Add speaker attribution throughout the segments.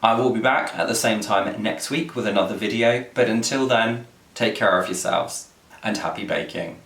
Speaker 1: I will be back at the same time next week with another video, but until then, take care of yourselves and happy baking.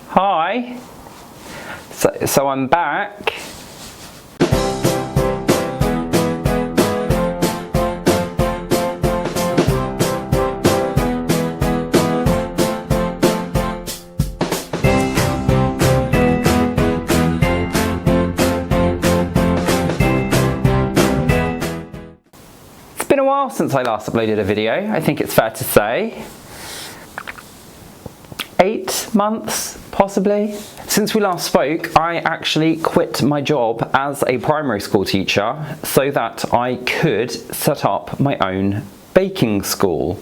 Speaker 2: Hi, so I'm back. It's been a while since I last uploaded a video, I think it's fair to say. 8 months, possibly. Since we last spoke, I actually quit my job as a primary school teacher so that I could set up my own baking school,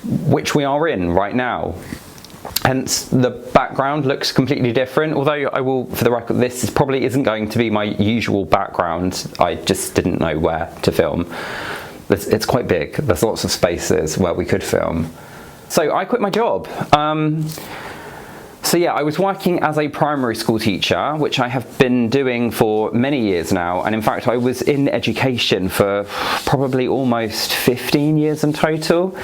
Speaker 2: which we are in right now. Hence, the background looks completely different, although I will, for the record, this probably isn't going to be my usual background. I just didn't know where to film. It's quite big. There's lots of spaces where we could film. So I quit my job. So yeah, I was working as a primary school teacher, which I have been doing for many years now. And in fact, I was in education for probably almost 15 years in total.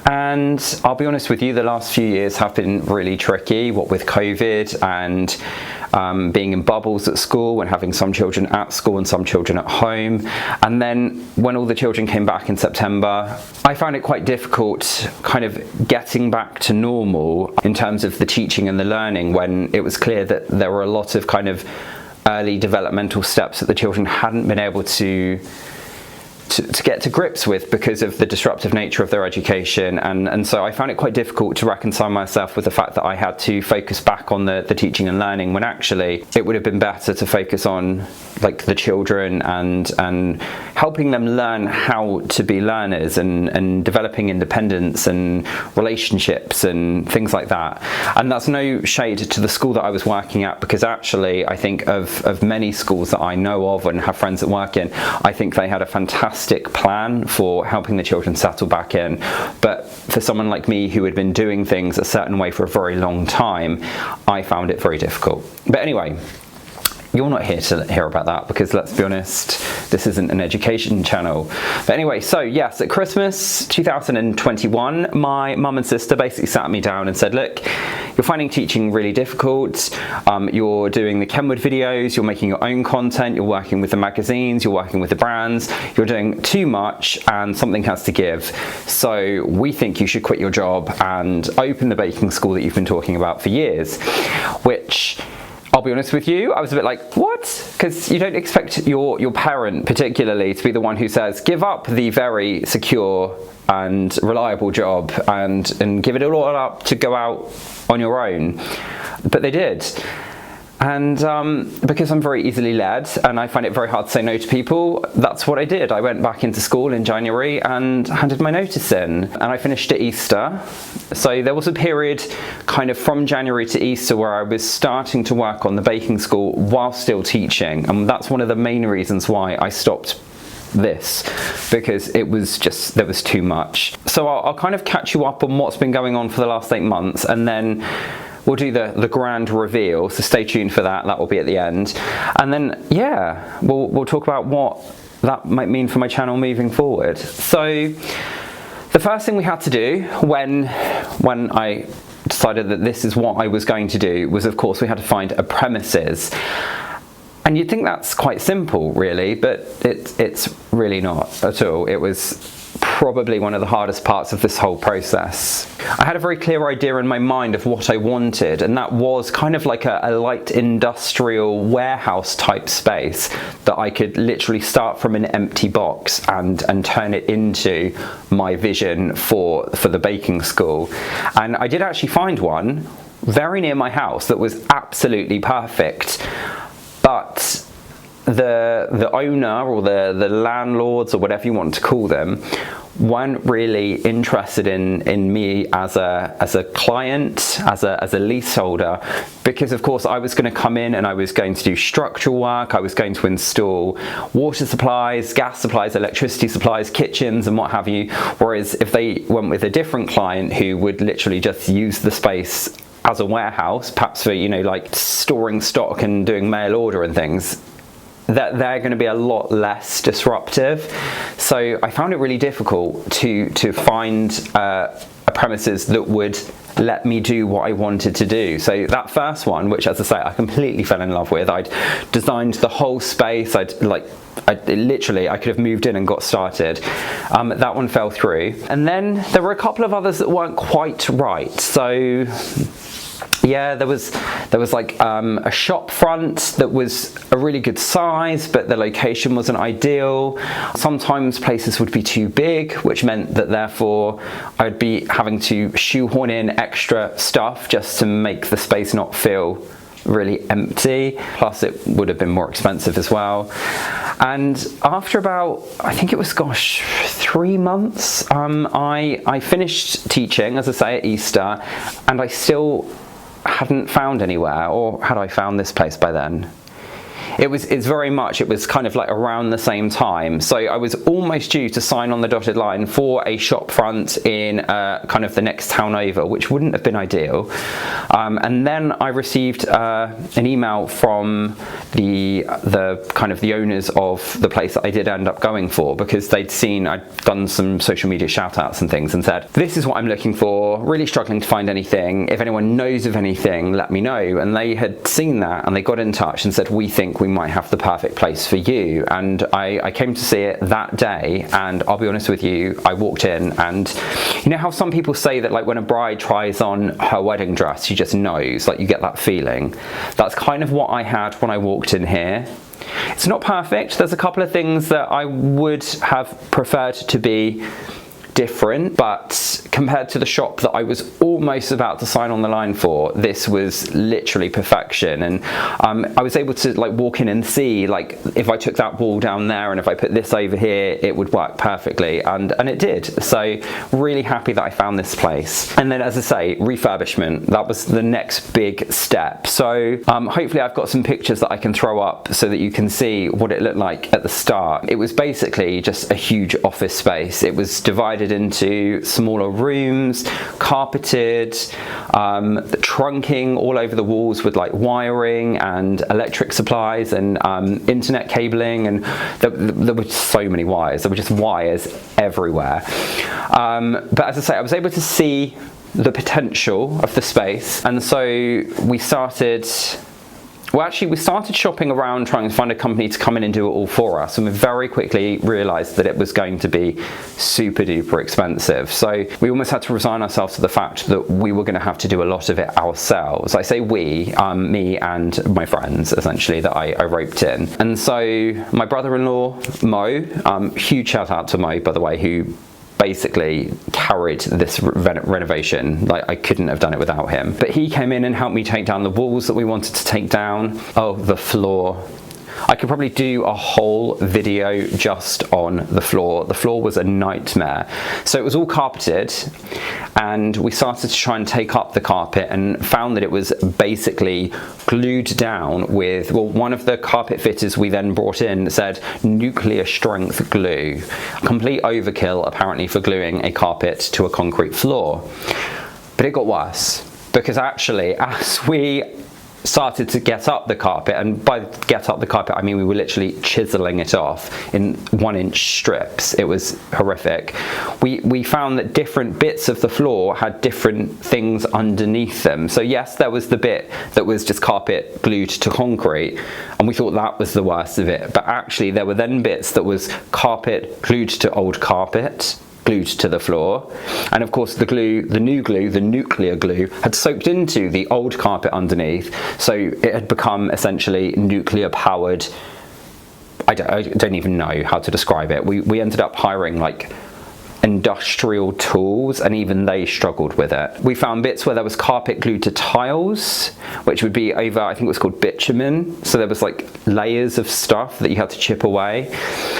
Speaker 2: And I'll be honest with you, the last few years have been really tricky, what with COVID and being in bubbles at school and having some children at school and some children at home. And then when all the children came back in September, I found it quite difficult kind of getting back to normal in terms of the teaching and the learning, when it was clear that there were a lot of kind of early developmental steps that the children hadn't been able to get to grips with because of the disruptive nature of their education, and so I found it quite difficult to reconcile myself with the fact that I had to focus back on the teaching and learning, when actually it would have been better to focus on like the children and helping them learn how to be learners and developing independence and relationships and things like that. And that's no shade to the school that I was working at, because actually I think of many schools that I know of and have friends that work in, I think they had a fantastic plan for helping the children settle back in. But for someone like me who had been doing things a certain way for a very long time, I found it very difficult. But anyway, you're not here to hear about that, because let's be honest, this isn't an education channel. But anyway, so yes, at Christmas 2021, my mum and sister basically sat me down and said, look, you're finding teaching really difficult, you're doing the Kenwood videos, you're making your own content, you're working with the magazines, you're working with the brands, you're doing too much and something has to give. So we think you should quit your job and open the baking school that you've been talking about for years, which, I'll be honest with you, I was a bit like, what? Because you don't expect your parent particularly to be the one who says, give up the very secure and reliable job and give it all up to go out on your own. But they did. And because I'm very easily led and I find it very hard to say no to people, that's what I did. I went back into school in January and handed my notice in, and I finished at Easter. So there was a period kind of from January to Easter where I was starting to work on the baking school while still teaching, and that's one of the main reasons why I stopped this, because it was just, there was too much. So I'll kind of catch you up on what's been going on for the last 8 months, and then we'll do the grand reveal, so stay tuned for that. That will be at the end. And then, yeah, we'll talk about what that might mean for my channel moving forward. So the first thing we had to do when I decided that this is what I was going to do was, of course, we had to find a premises. And you'd think that's quite simple, really, but it's really not at all. It was probably one of the hardest parts of this whole process. I had a very clear idea in my mind of what I wanted, and that was kind of like a light industrial warehouse type space that I could literally start from an empty box and turn it into my vision for the baking school. And I did actually find one very near my house that was absolutely perfect, but the owner or the landlords or whatever you want to call them weren't really interested in me as a client, as a leaseholder, because of course I was going to come in and I was going to do structural work, I was going to install water supplies, gas supplies, electricity supplies, kitchens and what have you, whereas if they went with a different client who would literally just use the space as a warehouse, perhaps for, you know, like storing stock and doing mail order and things, that they're going to be a lot less disruptive. So I found it really difficult to find a premises that would let me do what I wanted to do. So that first one, which as I say, I completely fell in love with, I'd designed the whole space, I could have moved in and got started. That one fell through. And then there were a couple of others that weren't quite right. So yeah, there was like a shop front that was a really good size, but the location wasn't ideal. Sometimes places would be too big, which meant that therefore I'd be having to shoehorn in extra stuff just to make the space not feel really empty. Plus it would have been more expensive as well. And after about, I think it was, 3 months, I finished teaching, as I say, at Easter, and I still hadn't found anywhere. Or had I found this place by then? It was kind of like around the same time. So I was almost due to sign on the dotted line for a shop front in kind of the next town over, which wouldn't have been ideal. And then I received an email from the owners of the place that I did end up going for, because they'd seen I'd done some social media shout outs and things, and said, this is what I'm looking for, really struggling to find anything. If anyone knows of anything, let me know. And they had seen that and they got in touch and said, we think we might have the perfect place for you. And I came to see it that day, and I'll be honest with you, I walked in, and you know how some people say that like when a bride tries on her wedding dress, she just knows, like you get that feeling. That's kind of what I had when I walked in here. It's not perfect. There's a couple of things that I would have preferred to be different, but compared to the shop that I was almost about to sign on the line for, this was literally perfection. And I was able to like walk in and see, like, if I took that wall down there and if I put this over here, it would work perfectly, and it did. So really happy that I found this place. And then, as I say, refurbishment, that was the next big step. So hopefully I've got some pictures that I can throw up so that you can see what it looked like at the start. It was basically just a huge office space. It was divided into smaller rooms, carpeted, trunking all over the walls with like wiring and electric supplies and internet cabling, and there were so many wires. There were just wires everywhere. But as I say, I was able to see the potential of the space, and so we started shopping around trying to find a company to come in and do it all for us, and we very quickly realised that it was going to be super duper expensive. So we almost had to resign ourselves to the fact that we were going to have to do a lot of it ourselves. I say we, me and my friends, essentially, that I roped in. And so my brother-in-law, Mo, huge shout out to Mo, by the way, who basically carried this renovation. Like, I couldn't have done it without him. But he came in and helped me take down the walls that we wanted to take down. Oh, the floor. I could probably do a whole video just on the floor. The floor was a nightmare. So it was all carpeted, and we started to try and take up the carpet and found that it was basically glued down with, well, one of the carpet fitters we then brought in said nuclear strength glue. Complete overkill apparently for gluing a carpet to a concrete floor. But it got worse, because actually as we started to get up the carpet, and by get up the carpet I mean we were literally chiseling it off in 1-inch strips. It was horrific. We found that different bits of the floor had different things underneath them. So yes, there was the bit that was just carpet glued to concrete, and we thought that was the worst of it, but actually there were then bits that was carpet glued to old carpet, glued to the floor, and of course the nuclear glue had soaked into the old carpet underneath, so it had become essentially nuclear powered. I don't even know how to describe it. We ended up hiring like industrial tools, and even they struggled with it. We found bits where there was carpet glued to tiles, which would be over, I think it was called bitumen, so there was like layers of stuff that you had to chip away.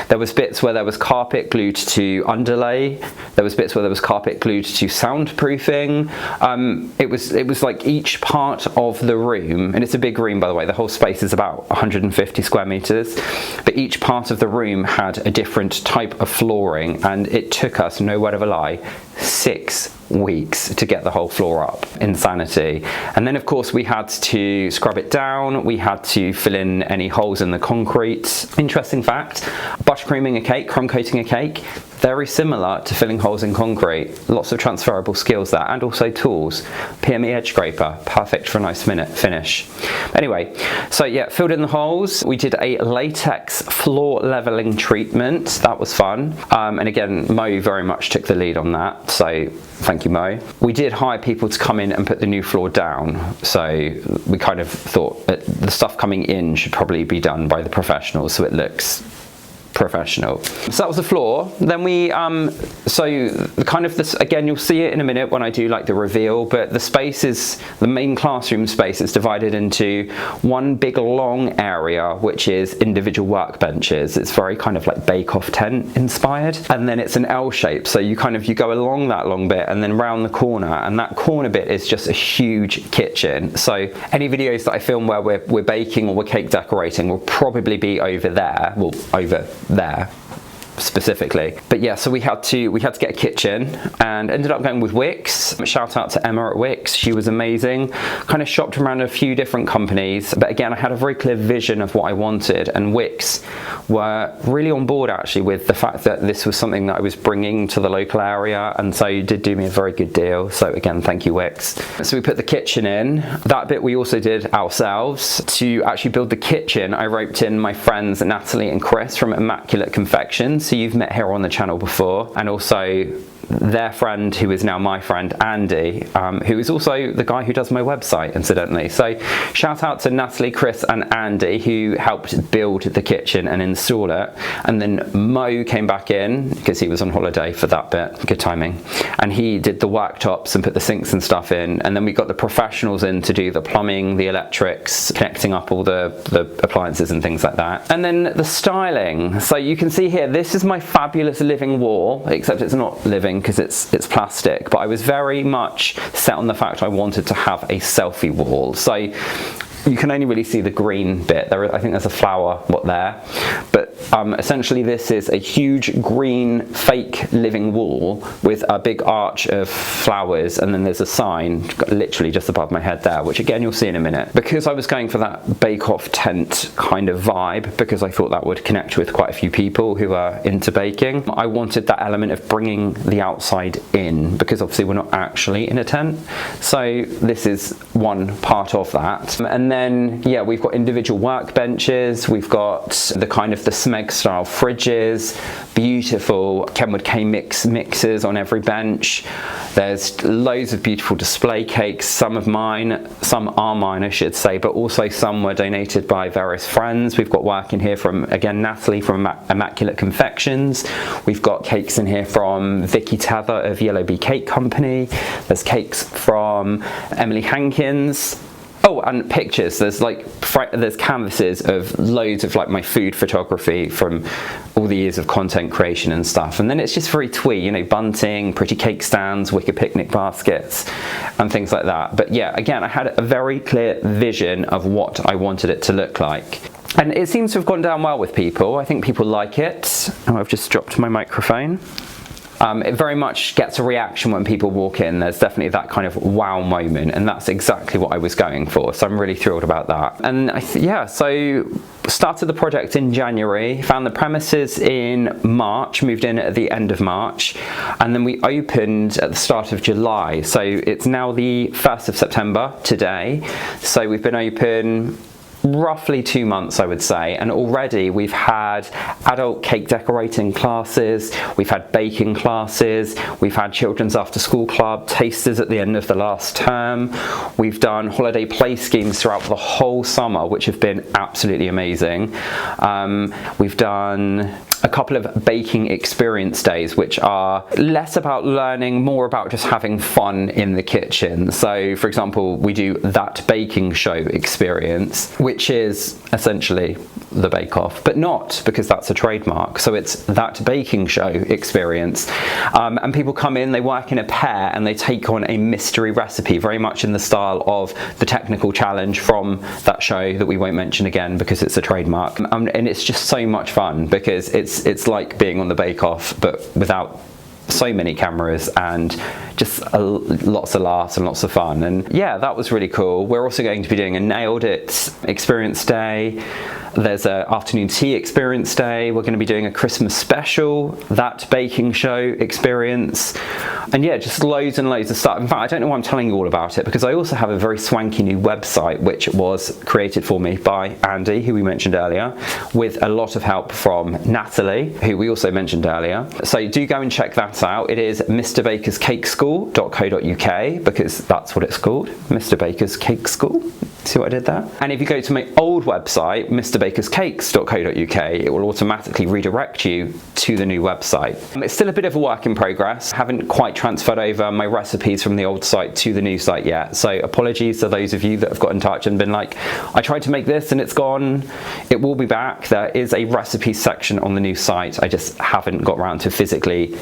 Speaker 2: There was bits where there was carpet glued to underlay. There was bits where there was carpet glued to soundproofing. It was like each part of the room, and it's a big room by the way, the whole space is about 150 square meters, but each part of the room had a different type of flooring, and it took us, no word of a lie, 6 weeks to get the whole floor up. Insanity. And then of course we had to scrub it down, we had to fill in any holes in the concrete. Interesting fact, buttercreaming a cake, crumb coating a cake, very similar to filling holes in concrete. Lots of transferable skills there, and also tools. PME edge scraper, perfect for a nice finish. Anyway, so yeah, filled in the holes. We did a latex floor leveling treatment. That was fun. And again, Mo very much took the lead on that, so thank you, Mo. We did hire people to come in and put the new floor down, so we kind of thought that the stuff coming in should probably be done by the professionals so it looks professional. So that was the floor. Then we so kind of this, again, you'll see it in a minute when I do like the reveal, but the space is, the main classroom space is divided into one big long area which is individual workbenches. It's very kind of like bake-off tent inspired, and then it's an L shape, so you go along that long bit and then round the corner, and that corner bit is just a huge kitchen. So any videos that I film where we're baking or we're cake decorating will probably be over there, well, over there specifically. But yeah, so we had to get a kitchen and ended up going with Wix. Shout out to Emma at Wix, she was amazing. Kind of shopped around a few different companies, but again, I had a very clear vision of what I wanted, and Wix were really on board actually with the fact that this was something that I was bringing to the local area, and so you did do me a very good deal. So again, thank you, Wix. So we put the kitchen in. That bit we also did ourselves. To actually build the kitchen, I roped in my friends Natalie and Chris from Immaculate Confections, so you've met here on the channel before, and also their friend, who is now my friend, Andy, who is also the guy who does my website, incidentally. So shout out to Natalie, Chris and Andy, who helped build the kitchen and install it. And then Mo came back in because he was on holiday for that bit, good timing, and he did the worktops and put the sinks and stuff in. And then we got the professionals in to do the plumbing, the electrics, connecting up all the appliances and things like that. And then the styling. So you can see here, this is my fabulous living wall, except it's not living because it's plastic, but I was very much set on the fact I wanted to have a selfie wall. So you can only really see the green bit. I think there's a flower there, but essentially this is a huge green fake living wall with a big arch of flowers, and then there's a sign literally just above my head there, which again you'll see in a minute. Because I was going for that bake-off tent kind of vibe, because I thought that would connect with quite a few people who are into baking, I wanted that element of bringing the outside in, because obviously we're not actually in a tent. So this is one part of that. And then yeah, we've got individual workbenches, we've got the kind of the Smeg style fridges, beautiful Kenwood K mixers on every bench. There's loads of beautiful display cakes, some are mine, I should say, but also some were donated by various friends. We've got work in here from, again, Natalie from Immaculate Confections. We've got cakes in here from Vicky Tether of Yellow Bee Cake Company. There's cakes from Emily Hankins. Oh, and pictures. There's canvases of loads of like my food photography from all the years of content creation and stuff. And then it's just very twee, you know, bunting, pretty cake stands, wicker picnic baskets, and things like that. But yeah, again, I had a very clear vision of what I wanted it to look like. And it seems to have gone down well with people. I think people like it. Oh, I've just dropped my microphone. It very much gets a reaction when people walk in. There's definitely that kind of wow moment, and that's exactly what I was going for, so I'm really thrilled about that. And yeah, so started the project in January, found the premises in March, moved in at the end of March, and then we opened at the start of July. So it's now the 1st of September today, so we've been open roughly 2 months, I would say, and already we've had adult cake decorating classes, we've had baking classes, we've had children's after school club, tasters at the end of the last term, we've done holiday play schemes throughout the whole summer, which have been absolutely amazing. We've done a couple of baking experience days, which are less about learning, more about just having fun in the kitchen. So for example, we do that baking show experience, which is essentially the Bake Off, but not, because that's a trademark. So it's that baking show experience. And people come in, they work in a pair, and they take on a mystery recipe, very much in the style of the technical challenge from that show that we won't mention again because it's a trademark. And it's just so much fun, because it's like being on the Bake Off, but without so many cameras and just lots of laughs and lots of fun. And yeah, that was really cool. We're also going to be doing a Nailed It experience day. There's an afternoon tea experience day. We're going to be doing a Christmas special, that baking show experience. And yeah, just loads and loads of stuff. In fact, I don't know why I'm telling you all about it, because I also have a very swanky new website which was created for me by Andy, who we mentioned earlier, with a lot of help from Natalie, who we also mentioned earlier. So do go and check that out. It is mrbakerscakeschool.co.uk, because that's what it's called, Mr. Baker's Cake School. See what I did there? And if you go to my old website, mrbakerscakes.co.uk, it will automatically redirect you to the new website. It's still a bit of a work in progress. I haven't quite transferred over my recipes from the old site to the new site yet. So apologies to those of you that have got in touch and been like, I tried to make this and it's gone. It will be back. There is a recipe section on the new site. I just haven't got around to physically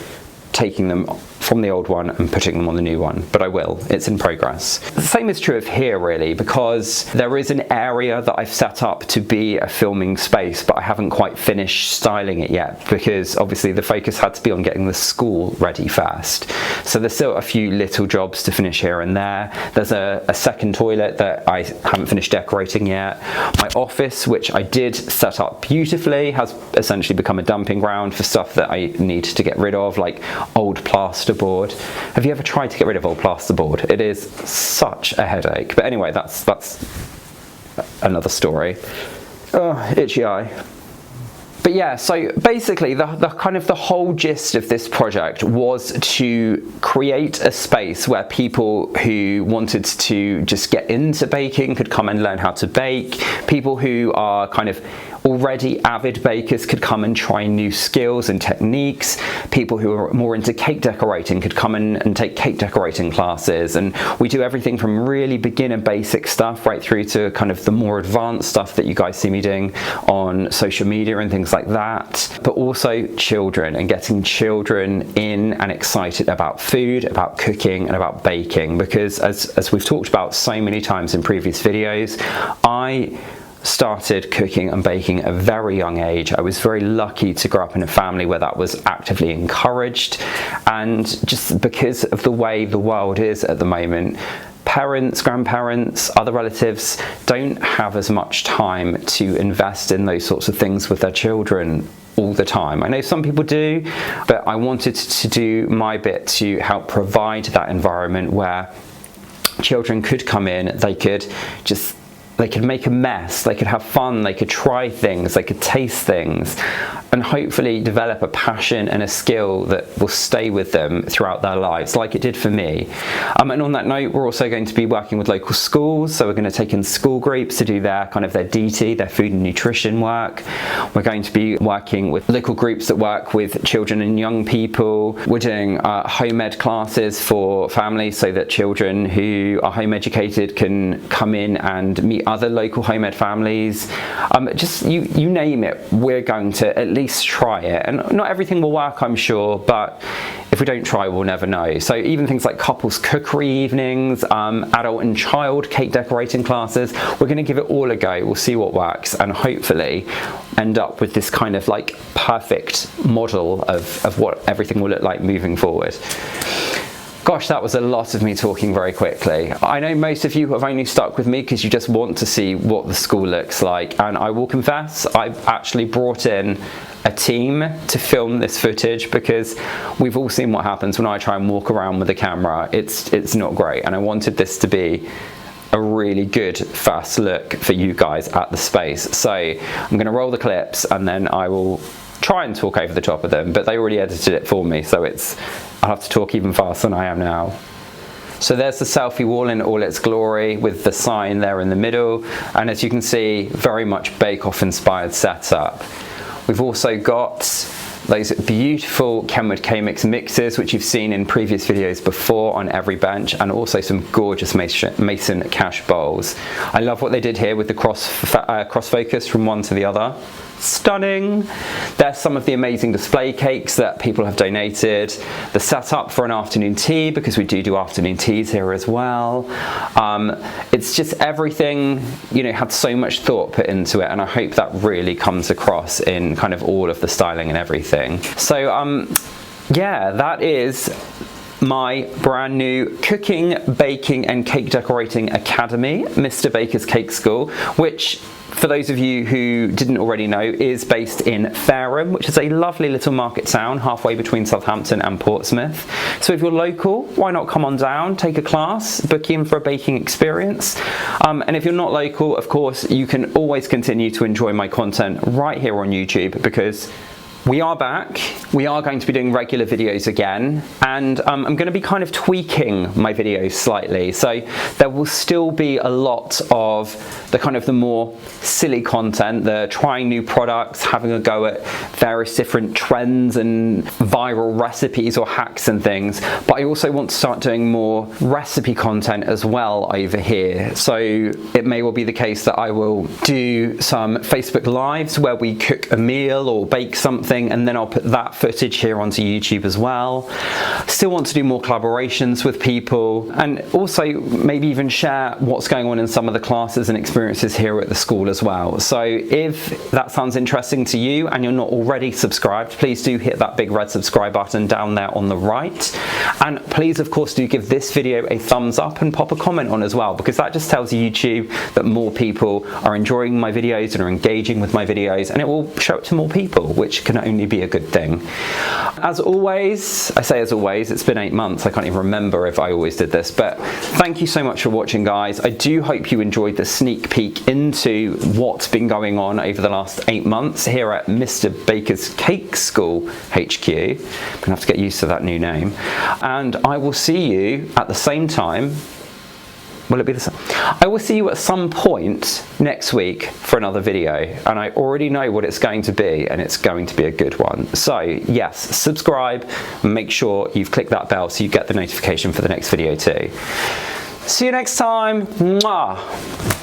Speaker 2: taking them from the old one and putting them on the new one, but I will. It's in progress. The same is true of here, really, because there is an area that I've set up to be a filming space, but I haven't quite finished styling it yet, because obviously the focus had to be on getting the school ready first. So there's still a few little jobs to finish here and there. There's a second toilet that I haven't finished decorating yet. My office, which I did set up beautifully, has essentially become a dumping ground for stuff that I need to get rid of, like old plasterboard. Have you ever tried to get rid of old plasterboard? It is such a headache. But anyway, that's another story. Oh, itchy eye. But yeah, so basically the kind of the whole gist of this project was to create a space where people who wanted to just get into baking could come and learn how to bake. People who are kind of already avid bakers could come and try new skills and techniques. People who are more into cake decorating could come in and take cake decorating classes. And we do everything from really beginner basic stuff right through to kind of the more advanced stuff that you guys see me doing on social media and things like that. But also children, and getting children in and excited about food, about cooking and about baking, because as we've talked about so many times in previous videos, I started cooking and baking at a very young age. I was very lucky to grow up in a family where that was actively encouraged, and just because of the way the world is at the moment, parents, grandparents, other relatives don't have as much time to invest in those sorts of things with their children all the time. I know some people do, but I wanted to do my bit to help provide that environment where children could come in, they could make a mess, they could have fun, they could try things, they could taste things, and hopefully develop a passion and a skill that will stay with them throughout their lives, like it did for me. And on that note, we're also going to be working with local schools, so we're going to take in school groups to do their DT, their food and nutrition work. We're going to be working with local groups that work with children and young people. We're doing home ed classes for families so that children who are home educated can come in and meet other local home ed families. Just you name it, we're going to at least try it. And not everything will work, I'm sure, but if we don't try, we'll never know. So even things like couples cookery evenings, adult and child cake decorating classes, we're going to give it all a go. We'll see what works and hopefully end up with this kind of like perfect model of what everything will look like moving forward. Gosh, that was a lot of me talking very quickly. I know most of you have only stuck with me because you just want to see what the school looks like, and I will confess I've actually brought in a team to film this footage, because we've all seen what happens when I try and walk around with a camera. It's not great, and I wanted this to be a really good first look for you guys at the space. So I'm going to roll the clips and then I will try and talk over the top of them, but they already edited it for me, so I'll have to talk even faster than I am now. So there's the selfie wall in all its glory with the sign there in the middle, and as you can see, very much bake-off inspired setup. We've also got those beautiful Kenwood K-Mix mixes, which you've seen in previous videos before on every bench, and also some gorgeous Mason cash bowls. I love what they did here with the cross focus from one to the other. Stunning. There's some of the amazing display cakes that people have donated. The setup for an afternoon tea, because we do afternoon teas here as well. It's just everything, had so much thought put into it, and I hope that really comes across in kind of all of the styling and everything. So yeah, that is my brand new cooking, baking and cake decorating academy, Mr. Baker's Cake School, which, for those of you who didn't already know, is based in Fareham, which is a lovely little market town halfway between Southampton and Portsmouth. So if you're local, why not come on down, take a class, book in for a baking experience. And if you're not local, of course, you can always continue to enjoy my content right here on YouTube, because we are back. We are going to be doing regular videos again, and I'm going to be kind of tweaking my videos slightly. So there will still be a lot of the more silly content, the trying new products, having a go at various different trends and viral recipes or hacks and things. But I also want to start doing more recipe content as well over here. So it may well be the case that I will do some Facebook Lives where we cook a meal or bake something, and then I'll put that footage here onto YouTube as well. Still want to do more collaborations with people, and also maybe even share what's going on in some of the classes and experiences here at the school as well. So if that sounds interesting to you and you're not already subscribed, please do hit that big red subscribe button down there on the right. And please, of course, do give this video a thumbs up and pop a comment on as well, because that just tells YouTube that more people are enjoying my videos and are engaging with my videos, and it will show it to more people, which can only be a good thing. As always, I say as always, it's been 8 months. I can't even remember if I always did this, but thank you so much for watching, guys. I do hope you enjoyed the sneak peek into what's been going on over the last 8 months here at Mr. Baker's Cake School HQ. I'm gonna have to get used to that new name. And I will see you at the same time. Will it be the same? I will see you at some point next week for another video, and I already know what it's going to be, and it's going to be a good one. So yes, subscribe, and make sure you've clicked that bell so you get the notification for the next video too. See you next time. Mwah.